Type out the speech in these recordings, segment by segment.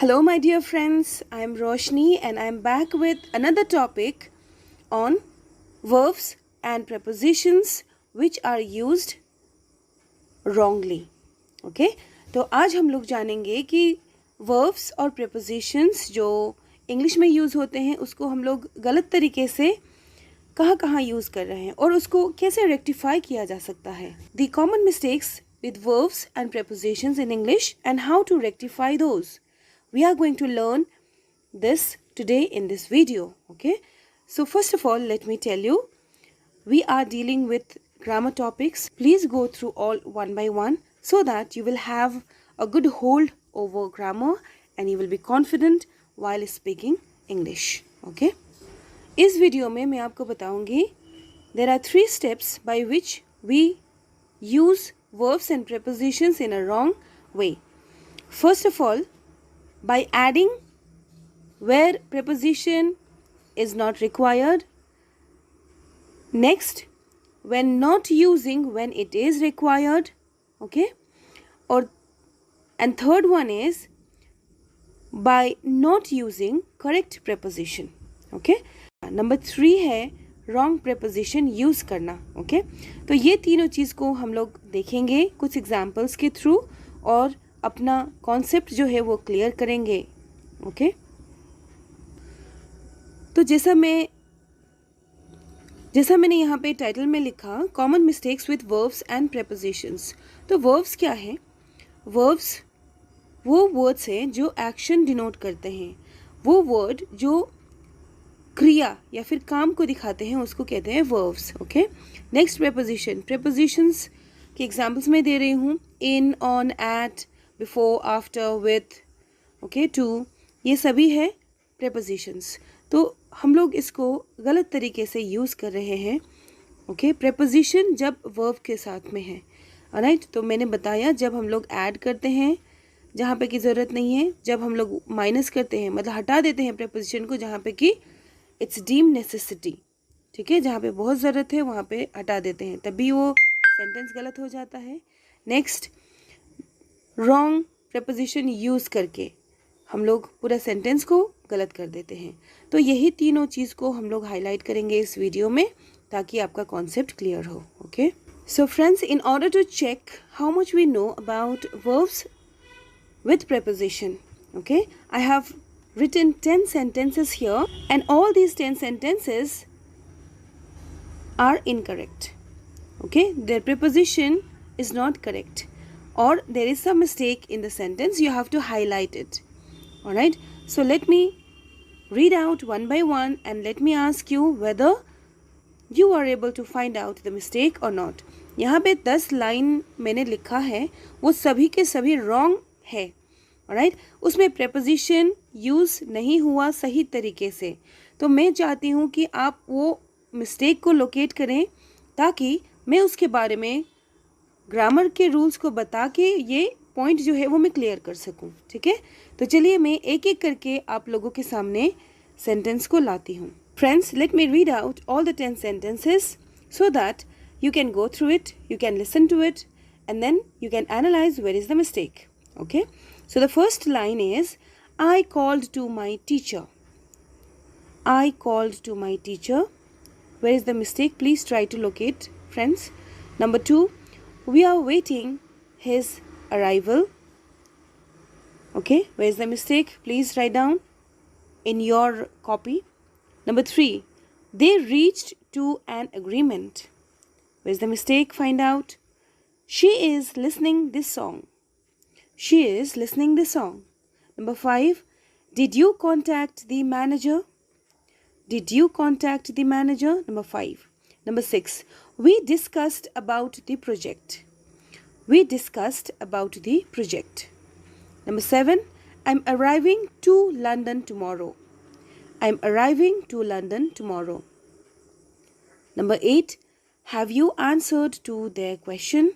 Hello my dear friends, I am Roshni and I am back with another topic on verbs and prepositions which are used wrongly. Okay? तो आज हम लोग जानेंगे कि verbs और prepositions जो English में यूज़ होते हैं उसको हम लोग गलत तरीके से कहाँ यूज़ कर रहे हैं और उसको कैसे रेक्टिफाई किया जा सकता है. The common mistakes with verbs and prepositions in English and how to rectify those. We are going to learn this today in this video. Okay, so first of all, let me tell you, we are dealing with grammar topics. Please go through all one by one so that you will have a good hold over grammar and you will be confident while speaking English. Okay, इस video में मैं आपको बताऊंगी there are 3 steps by which we use verbs and prepositions in a wrong way. First of all, by adding where preposition is not required. Next, when not using when it is required. Okay, and third one is by not using correct preposition. Okay, number 3 है wrong preposition use करना. Okay, तो ये तीनों चीज़ को हम लोग देखेंगे कुछ एग्जाम्पल्स के थ्रू और अपना कॉन्सेप्ट जो है वो क्लियर करेंगे. ओके, तो जैसा मैंने यहाँ पे टाइटल में लिखा common mistakes with verbs and prepositions. तो वर्ब्स क्या है? वर्ब्स वो वर्ड्स हैं जो एक्शन डिनोट करते हैं. वो वर्ड जो क्रिया या फिर काम को दिखाते हैं उसको कहते हैं verbs. Okay, next preposition. Prepositions के एग्जाम्पल्स मैं दे रही हूँ in, on, at, before, after, with, okay, to, ये सभी है प्रेपोजिशंस. तो हम लोग इसको गलत तरीके से यूज़ कर रहे हैं. ओके, प्रेपोजिशन जब वर्ब के साथ में है. ऑलराइट, तो मैंने बताया जब हम लोग ऐड करते हैं जहाँ पे की ज़रूरत नहीं है, जब हम लोग माइनस करते हैं मतलब हटा देते हैं प्रेपोजिशन को जहाँ पे कि इट्स डीम नेसेसिटी. ठीक है, जहाँ पे बहुत ज़रूरत है वहाँ पे हटा देते हैं, तभी वो सेंटेंस गलत हो जाता है. नेक्स्ट, रॉन्ग प्रेपोजिशन यूज़ करके हम लोग पूरा सेंटेंस को गलत कर देते हैं. तो यही तीनों चीज़ को हम लोग हाईलाइट करेंगे इस वीडियो में ताकि आपका कॉन्सेप्ट क्लियर हो. Okay, so friends, in order to check how much we know about verbs with preposition, okay, I have written 10 sentences here and all these 10 sentences are incorrect. Okay, their preposition is not correct or there is some mistake in the sentence. You have to highlight it. All right, so let me read out one by one and let me ask you whether you are able to find out the mistake or not. यहाँ पे 10 line मैंने लिखा है वो सभी के सभी wrong है. ऑलराइट, उसमें प्रेपोजिशन यूज़ नहीं हुआ सही तरीके से. तो मैं चाहती हूँ कि आप वो मिस्टेक को लोकेट करें ताकि मैं उसके बारे में ग्रामर के रूल्स को बता के ये पॉइंट जो है वो मैं क्लियर कर सकूँ. ठीक है, तो चलिए मैं एक एक करके आप लोगों के सामने सेंटेंस को लाती हूँ. Friends, let me read out all the 10 sentences so that you can go through it, you can listen to it and then you can analyze where is the mistake. Okay, so the first line is I called to my teacher. I called to my teacher. Where is the mistake? Please try to locate, friends. Number 2, we are waiting his arrival. Okay, where is the mistake? Please write down in your copy. Number 3, they reached to an agreement. Where is the mistake? Find out. She is listening this song. She is listening the song. Number 5, did you contact the manager? Did you contact the manager? Number 5. Number 6, we discussed about the project. We discussed about the project. Number 7, I'm arriving to London tomorrow. I'm arriving to London tomorrow. Number 8, have you answered to their question?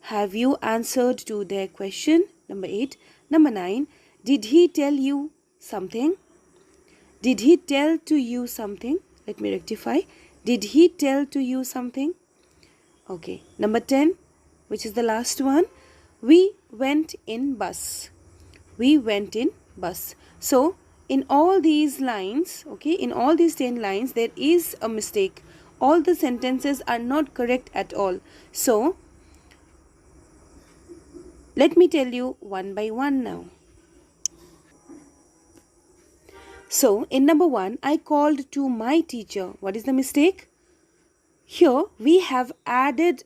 Have you answered to their question? Number 8. Number 9. Did he tell you something? Did he tell to you something? Let me rectify. Did he tell to you something? Okay. Number 10, which is the last one. We went in bus. We went in bus. So in all these lines, okay, in all these 10 lines, there is a mistake. All the sentences are not correct at all. So let me tell you one by one now. So in number 1, I called to my teacher. What is the mistake? Here we have added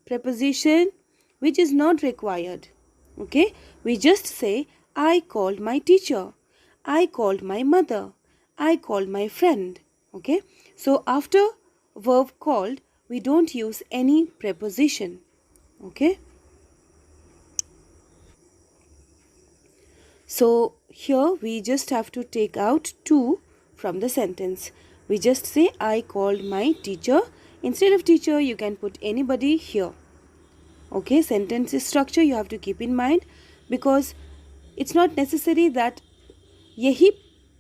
preposition which is not required. Okay, we just say I called my teacher, I called my mother, I called my friend. Okay, so after verb called, we don't use any preposition. Okay, so here we just have to take out to from the sentence. We just say I called my teacher. Instead of teacher, you can put anybody here. Okay, sentence structure you have to keep in mind, because it's not necessary that यही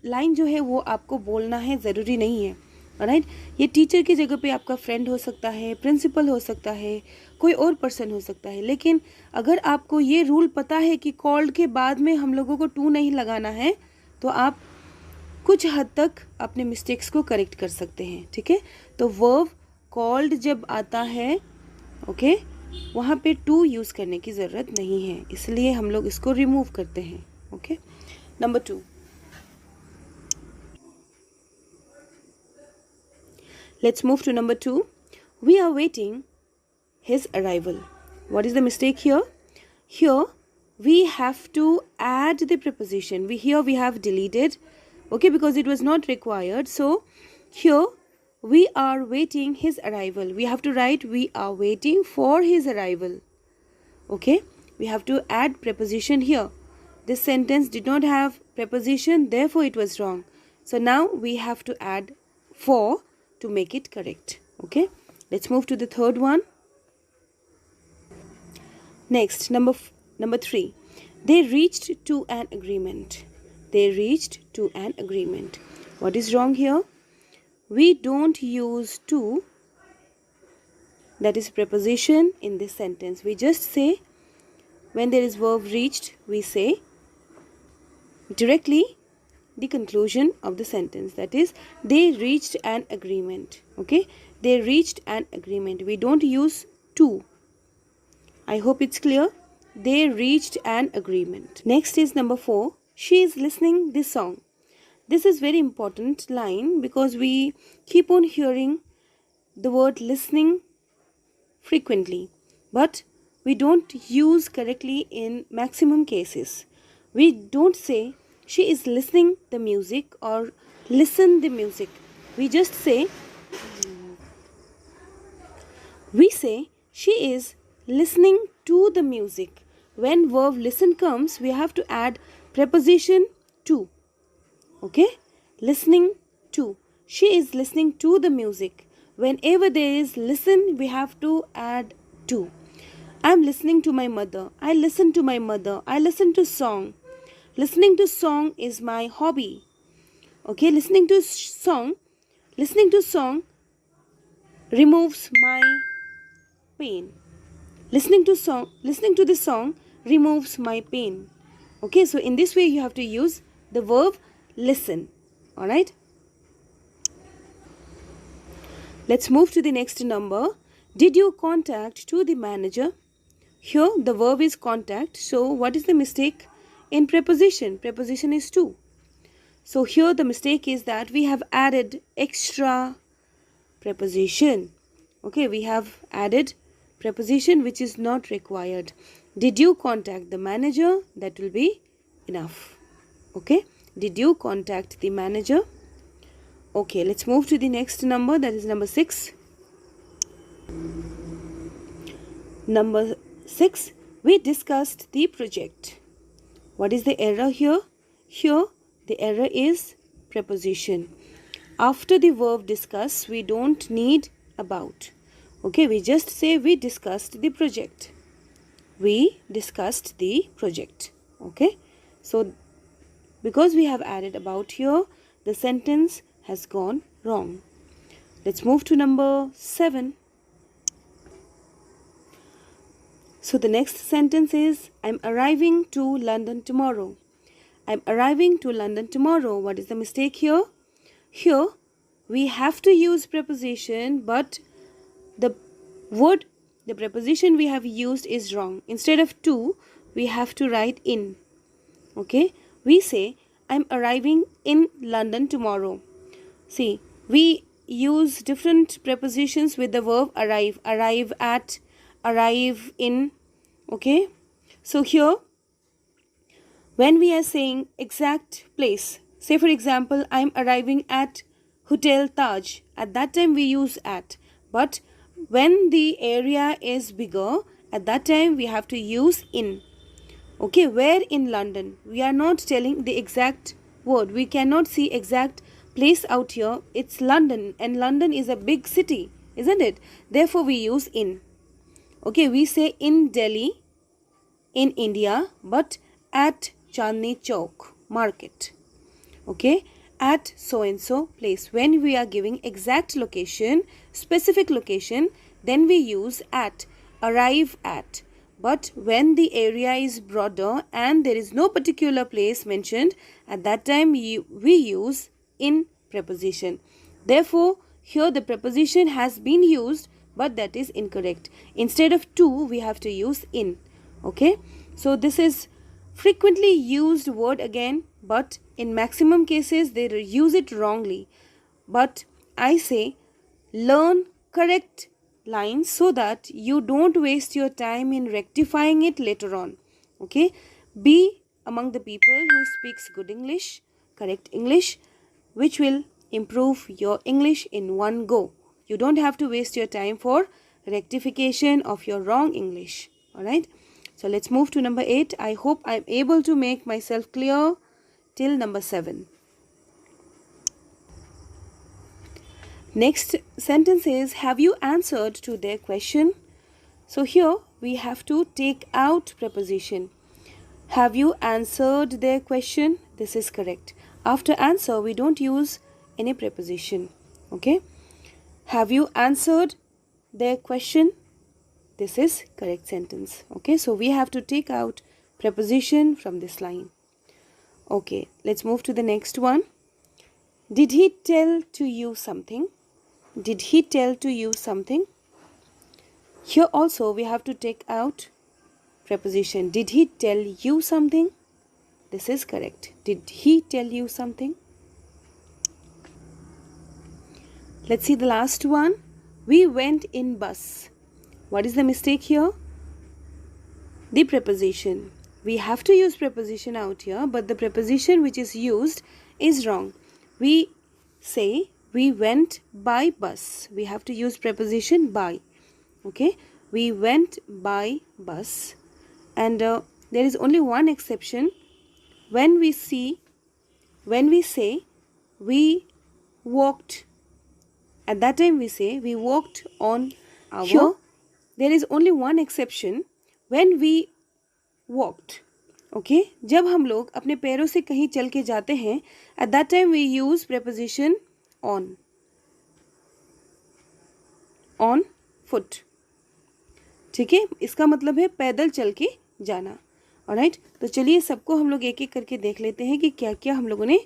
line जो है वो आपको बोलना है, ज़रूरी नहीं है. राइट, ये टीचर की जगह पे आपका फ्रेंड हो सकता है, प्रिंसिपल हो सकता है, कोई और पर्सन हो सकता है. लेकिन अगर आपको ये रूल पता है कि कॉल्ड के बाद में हम लोगों को टू नहीं लगाना है, तो आप कुछ हद तक अपने मिस्टेक्स को करेक्ट कर सकते हैं. ठीक है, तो वर्ब कॉल्ड जब आता है, ओके, वहाँ पे टू यूज़ करने की ज़रूरत नहीं है, इसलिए हम लोग इसको रिमूव करते हैं. Okay, number 2. Let's move to number 2. We are waiting his arrival. What is the mistake here? Here we have to add the preposition. Here we have deleted, okay, because it was not required. So here we are waiting his arrival. We have to write we are waiting for his arrival. Okay, we have to add preposition here. This sentence did not have preposition, therefore it was wrong. So now we have to add for to make it correct. Okay, let's move to the third one. Next, number 3. They reached to an agreement. They reached to an agreement. What is wrong here? We don't use to, that is preposition, in this sentence. We just say, when there is verb reached, we say directly the conclusion of the sentence, that is they reached an agreement. Okay, they reached an agreement. We don't use to. I hope it's clear. They reached an agreement. Next is number 4. She is listening this song. This is very important line, because we keep on hearing the word listening frequently, but we don't use correctly in maximum cases. We don't say she is listening the music or listen the music. We just say she is listening to the music. When verb listen comes, we have to add preposition to. Okay, listening to. She is listening to the music. Whenever there is listen, we have to add to. I am listening to my mother. I listen to my mother. I listen to song. Listening to song is my hobby. Okay, listening to song removes my pain. Listening to the song removes my pain. Okay, so in this way you have to use the verb listen. All right, let's move to the next number. Did you contact to the manager? Here the verb is contact. So what is the mistake in preposition? Preposition is to. So here the mistake is that we have added extra preposition. Okay, we have added preposition which is not required. Did you contact the manager? That will be enough. Okay, did you contact the manager? Okay, let's move to the next number, that is number 6. Number 6, we discussed the project. What is the error here? Here the error is preposition. After the verb discuss, we don't need about. Okay, we just say we discussed the project. We discussed the project. Okay, so because we have added about here, the sentence has gone wrong. Let's move to number 7. So the next sentence is, I'm arriving to London tomorrow. I'm arriving to London tomorrow. What is the mistake here? Here we have to use preposition, but the preposition we have used is wrong. Instead of to, we have to write in. Okay, we say I'm arriving in London tomorrow. See, we use different prepositions with the verb arrive, arrive at, arrive in. Okay, so here when we are saying exact place, say for example, I'm arriving at Hotel Taj, at that time we use at, but when the area is bigger, at that time we have to use in. Okay, where in London? We are not telling the exact word. We cannot see exact place out here. It's London, and London is a big city, isn't it? Therefore, we use in. Okay, we say in Delhi, in India, but at Chandni Chowk market. Okay, at so and so place. When we are giving exact location, specific location, then we use at, arrive at. But when the area is broader and there is no particular place mentioned, at that time we use in preposition. Therefore, here the preposition has been used, but that is incorrect. Instead of to, we have to use in. Okay, so this is frequently used word again, but in maximum cases they use it wrongly. But I say learn correct lines so that you don't waste your time in rectifying it later on. Okay, be among the people who speaks good English, correct English, which will improve your English in one go. You don't have to waste your time for rectification of your wrong English. All right, so let's move to number 8. I hope I'm able to make myself clear till number 7. Next sentence is, have you answered to their question? So here we have to take out preposition. Have you answered their question? This is correct. After answer, we don't use any preposition. Okay. Have you answered their question? This is correct sentence. Okay. So we have to take out preposition from this line. Okay. Let's move to the next one. Did he tell to you something? Did he tell to you something? Here also we have to take out preposition. Did he tell you something? This is correct. Did he tell you something? Let's see the last one. We went in bus. What is the mistake here? The preposition. We have to use preposition out here, but the preposition which is used is wrong. We say we went by bus. We have to use preposition by. Okay, we went by bus, and there is only one exception. When we say we walked, at that time we say we walked on our. Here, there is only one exception. When we walked, okay, जब हम लोग अपने पैरों से कहीं चल के जाते हैं, at that time we use preposition on foot. ठीक है, इसका मतलब है पैदल चल के जाना. ऑलराइट, तो चलिए सबको हम लोग एक एक करके देख लेते हैं कि क्या क्या हम लोगों ने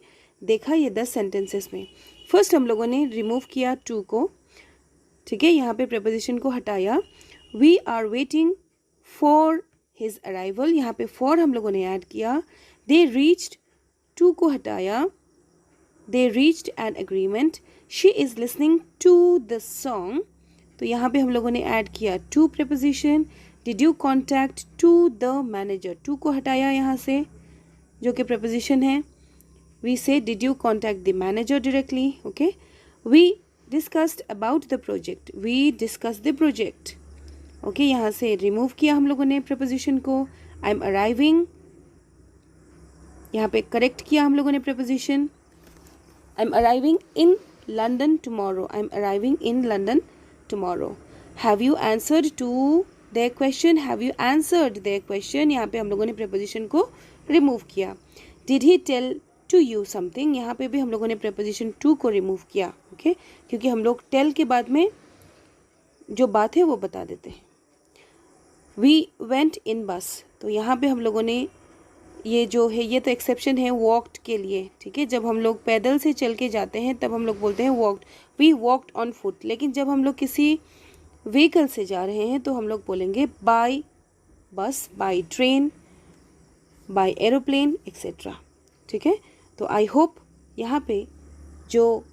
देखा ये 10 सेंटेंसेस में. फर्स्ट हम लोगों ने रिमूव किया टू को. ठीक है, यहाँ पे preposition को हटाया. We are waiting for his arrival, यहाँ पे फॉर हम लोगों ने ऐड किया. दे रीच्ड, टू को हटाया. They reached an agreement. She is listening to the song, तो यहाँ पे हम लोगों ने ऐड किया to preposition. Did you contact to the manager, to को हटाया यहाँ से जो कि preposition है. वी से did you contact the manager directly. Okay, we discussed about the project, we discuss the project. Okay, यहाँ से रिमूव किया हम लोगों ने preposition को. आई एम अराइविंग, यहाँ पे करेक्ट किया हम लोगों ने preposition. I am arriving in London tomorrow, I am arriving in London tomorrow. Have you answered to their question? Have you answered their question? यहाँ पे हम लोगों ने preposition को remove किया. Did he tell to you something? यहाँ पे भी हम लोगों ने preposition to को remove किया. Okay? क्योंकि हम लोग tell के बाद में जो बात है वो बता देते हैं. We went in bus, तो यहाँ पे हम लोगों ने ये जो है ये तो एक्सेप्शन है वॉक्ड के लिए, ठीक है। जब हम लोग पैदल से चल के जाते हैं तब हम लोग बोलते हैं walked, we walked on foot. लेकिन जब हम लोग किसी व्हीकल से जा रहे हैं तो हम लोग बोलेंगे by bus, by train, by aeroplane etcetera, ठीक है। तो आई होप यहाँ पे जो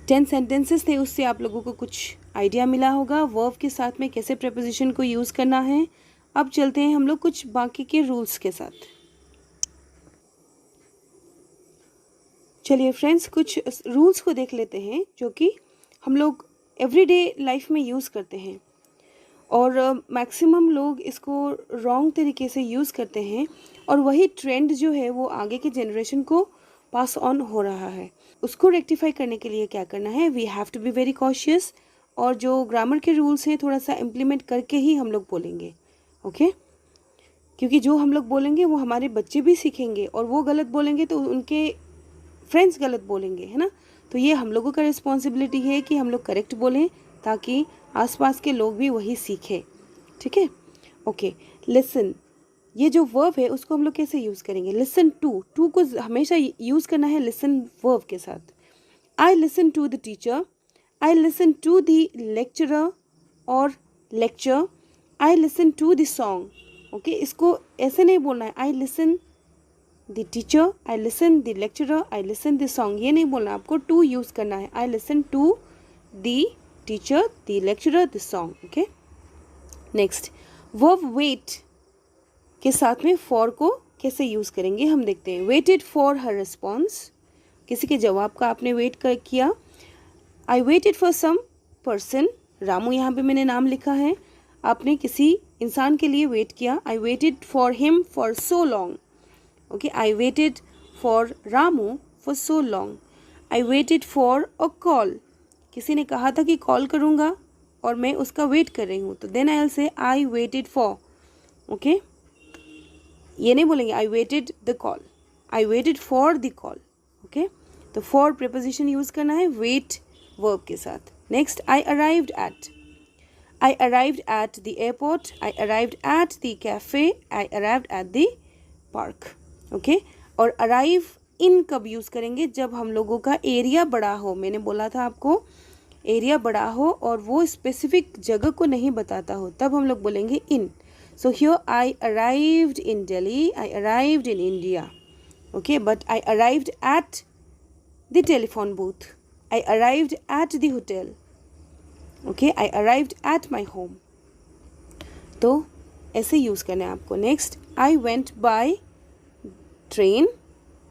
10 सेंटेंसेस थे उससे आप लोगों को कुछ आइडिया मिला होगा वर्ब के साथ में कैसे प्रेपोजिशन को यूज़ करना है। अब चलते हैं हम लोग कुछ बाकी के रूल्स के साथ। चलिए फ्रेंड्स, कुछ रूल्स को देख लेते हैं जो कि हम लोग एवरीडे लाइफ में यूज़ करते हैं और मैक्सिमम लोग इसको रॉन्ग तरीके से यूज़ करते हैं और वही ट्रेंड जो है वो आगे के जनरेशन को पास ऑन हो रहा है। उसको रेक्टिफाई करने के लिए क्या करना है, we have to be very cautious और जो ग्रामर के रूल्स हैं थोड़ा सा इम्प्लीमेंट करके ही हम लोग बोलेंगे, ओके। क्योंकि जो हम लोग बोलेंगे वो हमारे बच्चे भी सीखेंगे और वो गलत बोलेंगे तो उनके फ्रेंड्स गलत बोलेंगे, है ना। तो ये हम लोगों का रिस्पॉन्सिबिलिटी है कि हम लोग करेक्ट बोलें ताकि आसपास के लोग भी वही सीखें, ठीक है। ओके, लिसन, ये जो वर्ब है उसको हम लोग कैसे यूज़ करेंगे, लिसन टू को हमेशा यूज़ करना है लिसन वर्ब के साथ। I listen to the teacher, I listen to the lecturer और lecture, I listen to the song, okay. इसको ऐसे नहीं बोलना है I listen the teacher, I listen the lecturer, I listen the song, ये नहीं बोलना, आपको टू यूज़ करना है। I listen to the teacher, the lecturer, the song, okay. Next, verb wait के साथ में फॉर को कैसे यूज़ करेंगे हम देखते हैं। वेटेड फॉर हर रिस्पॉन्स, किसी के जवाब का आपने वेट किया। I waited for some person, Ramu यहाँ पे मैंने नाम लिखा है, आपने किसी इंसान के लिए वेट किया। I waited for him for so long, okay. I waited for Ramu for so long. I waited for a call, किसी ने कहा था कि कॉल करूँगा और मैं उसका वेट कर रही हूँ, तो then I will say I waited for, okay. ये नहीं बोलेंगे I waited the call, I waited for the call, okay. तो फॉर प्रीपोजिशन यूज़ करना है वेट वर्ब के साथ। Next, I arrived at, I arrived at the airport, I arrived at the cafe, I arrived at the park, okay। और arrive in कब use करेंगे, जब हम लोगों का एरिया बड़ा हो। मैंने बोला था आपको एरिया बड़ा हो और वो स्पेसिफिक जगह को नहीं बताता हो, तब हम लोग बोलेंगे in। So here I arrived in Delhi, I arrived in India, okay, but I arrived at the telephone booth, I arrived at the hotel, okay. I arrived at my home, तो ऐसे यूज़ करना है आपको। Next, I went by train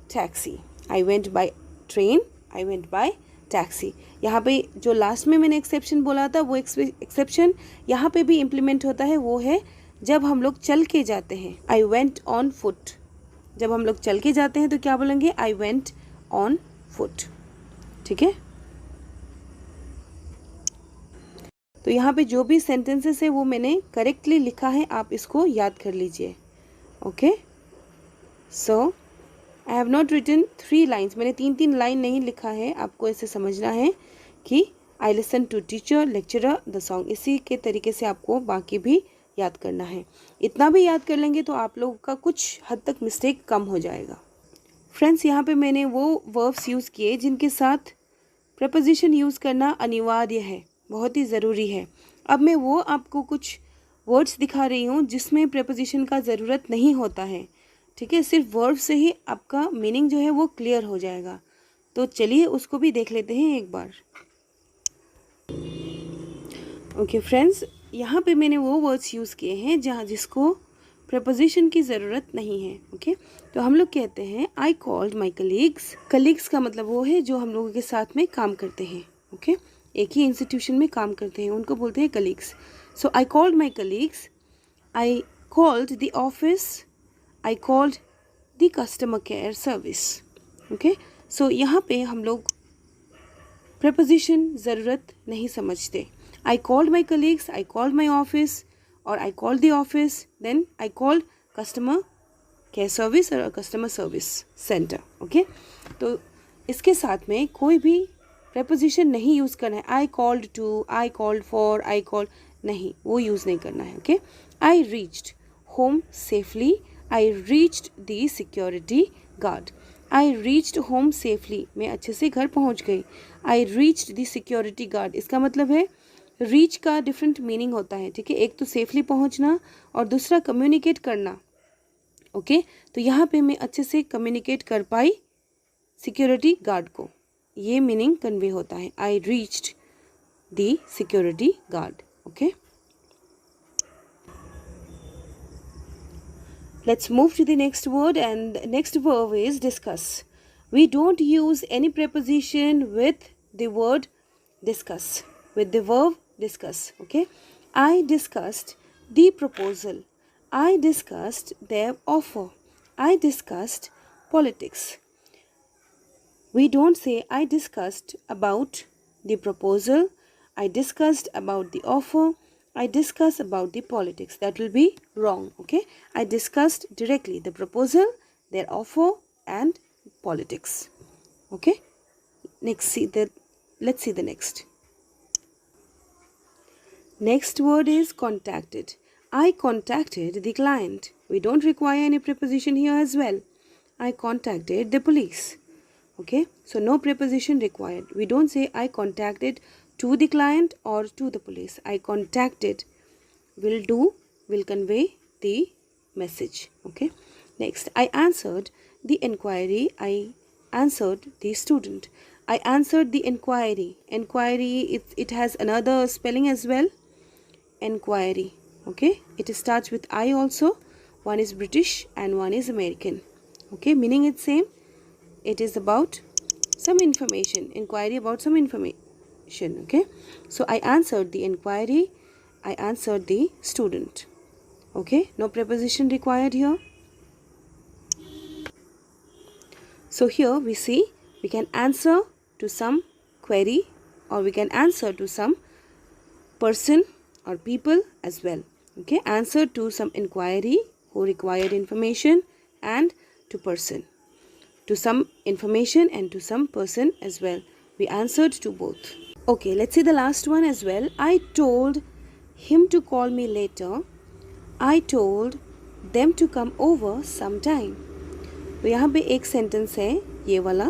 taxi, I went by train, I went by taxi. यहाँ पे जो last में मैंने एक्सेप्शन बोला था वो एक्सेप्शन यहाँ पे भी इम्प्लीमेंट होता है, वो है जब हम लोग चल के जाते हैं। आई वेंट ऑन फुट, जब हम लोग चल के जाते हैं तो क्या बोलेंगे, आई वेंट ऑन फुट, ठीक है। तो यहाँ पे जो भी सेंटेंसेस है वो मैंने करेक्टली लिखा है, आप इसको याद कर लीजिए, okay. So I have not written 3 lines, मैंने 3 लाइन नहीं लिखा है, आपको ऐसे समझना है कि I listen to teacher, lecturer, the song, इसी के तरीके से आपको बाकी भी याद करना है। इतना भी याद कर लेंगे तो आप लोगों का कुछ हद तक मिस्टेक कम हो जाएगा। फ्रेंड्स, यहाँ पे मैंने वो वर्ब्स यूज़ किए जिनके साथ प्रीपोजिशन यूज़ करना अनिवार्य है, बहुत ही ज़रूरी है। अब मैं वो आपको कुछ वर्ड्स दिखा रही हूँ जिसमें प्रीपोजिशन का ज़रूरत नहीं होता है, ठीक है। सिर्फ वर्ब से ही आपका मीनिंग जो है वो क्लियर हो जाएगा। तो चलिए उसको भी देख लेते हैं एक बार। ओके फ्रेंड्स, यहाँ पे मैंने वो वर्ड्स यूज़ किए हैं जहाँ जिसको प्रीपोजिशन की ज़रूरत नहीं है, ओके। तो हम लोग कहते हैं आई कॉल्ड माई कलीग्स, कलीग्स का मतलब वो है जो हम लोगों के साथ में काम करते हैं, ओके, एक ही इंस्टीट्यूशन में काम करते हैं, उनको बोलते हैं colleagues. So I called my colleagues, I called the office, I called the customer care service, okay. सो यहाँ पे हम लोग प्रीपोजिशन ज़रूरत नहीं समझते। I called my colleagues, I called my office, और I called the office, then I called customer care service और कस्टमर सर्विस सेंटर, ओके। तो इसके साथ में कोई भी प्रीपोजिशन नहीं यूज़ करना है। I called to, I called for, I called, नहीं, वो यूज़ नहीं करना है, okay. I reached home safely, I reached the security guard. I reached home safely. मैं अच्छे से घर पहुंच गई. I reached the security guard. इसका मतलब है reach का different meaning होता है. ठीक है, एक तो safely पहुंचना और दूसरा communicate करना. ओके तो यहाँ पे मैं अच्छे से communicate कर पाई security guard को. ये meaning convey होता है. I reached the security guard. Okay. Let's move to the next word, and the next verb is discuss. We don't use any preposition with the word discuss, with the verb discuss. Okay. I discussed the proposal. I discussed their offer. I discussed politics. We don't say I discussed about the proposal. I discussed about the offer. I discuss about the politics. That will be wrong. Okay. I discussed directly the proposal, their offer, and politics. Okay. Let's see the next. Next word is contacted. I contacted the client. We don't require any preposition here as well. I contacted the police. Okay. So no preposition required. We don't say I contacted to the client or to the police. I contacted will convey the message. Okay. Next, I answered the inquiry. I answered the student. I answered the inquiry. Inquiry, it has another spelling as well. Inquiry. Okay. It starts with I also. One is British and one is American. Okay. Meaning it's same. It is about some information. Inquiry about some information. Okay, so I answered the inquiry. I answered the student. Okay, no preposition required here. So here we see we can answer to some query or we can answer to some person or people as well. Okay, answer to some inquiry who required information and to person, to some information and to some person as well. We answered to both. Okay, let's see the last one as well. I told him to call me later. I told them to come over sometime. तो यहाँ पे एक sentence है ये वाला.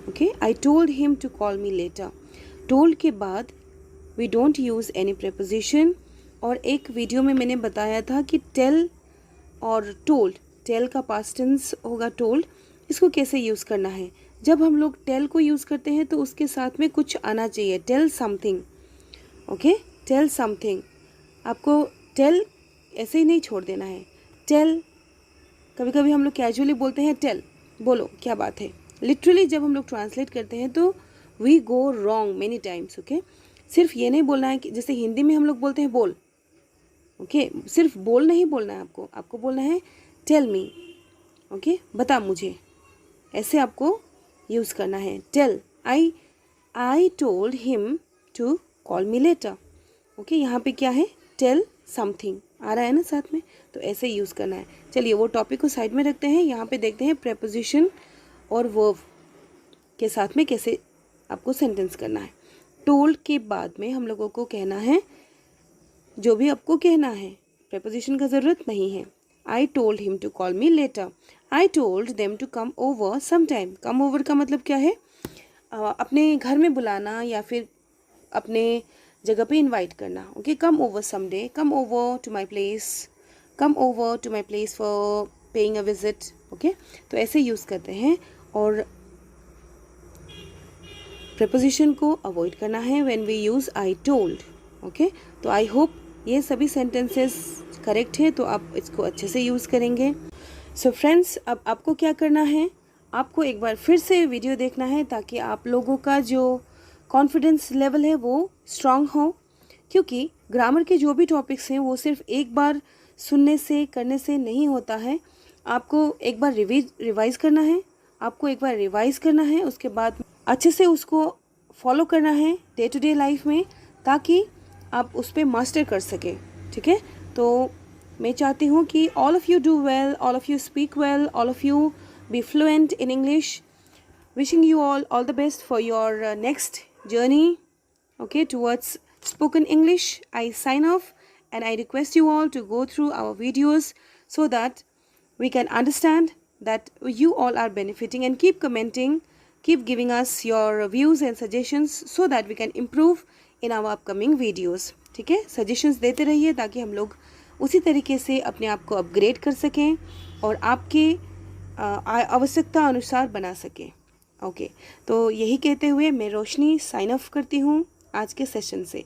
Okay, I told him to call me later. Told के बाद we don't use any preposition. और एक वीडियो में मैंने बताया था कि tell और told, tell का past tense होगा told. इसको कैसे यूज़ करना है. जब हम लोग टेल को यूज़ करते हैं तो उसके साथ में कुछ आना चाहिए. Tell something. Okay, tell something. आपको टेल ऐसे ही नहीं छोड़ देना है. टेल कभी कभी हम लोग कैजुअली बोलते हैं टेल, बोलो क्या बात है. लिटरली जब हम लोग ट्रांसलेट करते हैं तो we go wrong many times. Okay, सिर्फ ये नहीं बोलना है कि जैसे हिंदी में हम लोग बोलते हैं बोल. ओके, सिर्फ बोल नहीं बोलना है आपको बोलना है टेल मी. ओके, बता मुझे. ऐसे आपको यूज़ करना है. Tell. I told him to call me later. Okay, यहाँ पे क्या है. टेल समथिंग आ रहा है ना साथ में, तो ऐसे यूज़ करना है. चलिए वो टॉपिक को साइड में रखते हैं. यहाँ पे देखते हैं प्रेपोजिशन और वर्ब के साथ में कैसे आपको सेंटेंस करना है. टोल्ड के बाद में हम लोगों को कहना है जो भी आपको कहना है. प्रेपोजिशन का ज़रूरत नहीं है. I told him to call me later. I told them to come over sometime. Come over का मतलब क्या है. अपने घर में बुलाना या फिर अपने जगह पे इनवाइट करना. Okay, come over someday. Come over to my place. Come over to my place for paying a visit. Okay, तो ऐसे यूज़ करते हैं. और प्रेपोजिशन को अवॉइड करना है when we use I told. Okay, तो आई होप ये सभी सेंटेंसेस करेक्ट है, तो आप इसको अच्छे से यूज़ करेंगे. सो फ्रेंड्स, अब आपको क्या करना है, आपको एक बार फिर से वीडियो देखना है ताकि आप लोगों का जो कॉन्फिडेंस लेवल है वो स्ट्रांग हो. क्योंकि ग्रामर के जो भी टॉपिक्स हैं वो सिर्फ एक बार सुनने से करने से नहीं होता है. आपको एक बार रिवाइज़ करना है. आपको एक बार रिवाइज़ करना है, उसके बाद अच्छे से उसको फॉलो करना है डे टू डे लाइफ में, ताकि आप उस पर मास्टर कर सकें. ठीक है, तो मैं चाहती हूँ कि all of you do well, all of you speak well, all of you be fluent in English. Wishing you all the best for your next journey, okay, towards spoken English. I sign off and I request you all to go through our videos so that we can understand that you all are benefiting, and keep commenting, keep giving us your views and suggestions so that we can improve in our upcoming videos. ठीक है, suggestions देते रहिए ताकि हम लोग उसी तरीके से अपने आप को अपग्रेड कर सकें और आपके आवश्यकता अनुसार बना सकें. ओके, तो यही कहते हुए मैं रोशनी साइन ऑफ करती हूँ आज के सेशन से.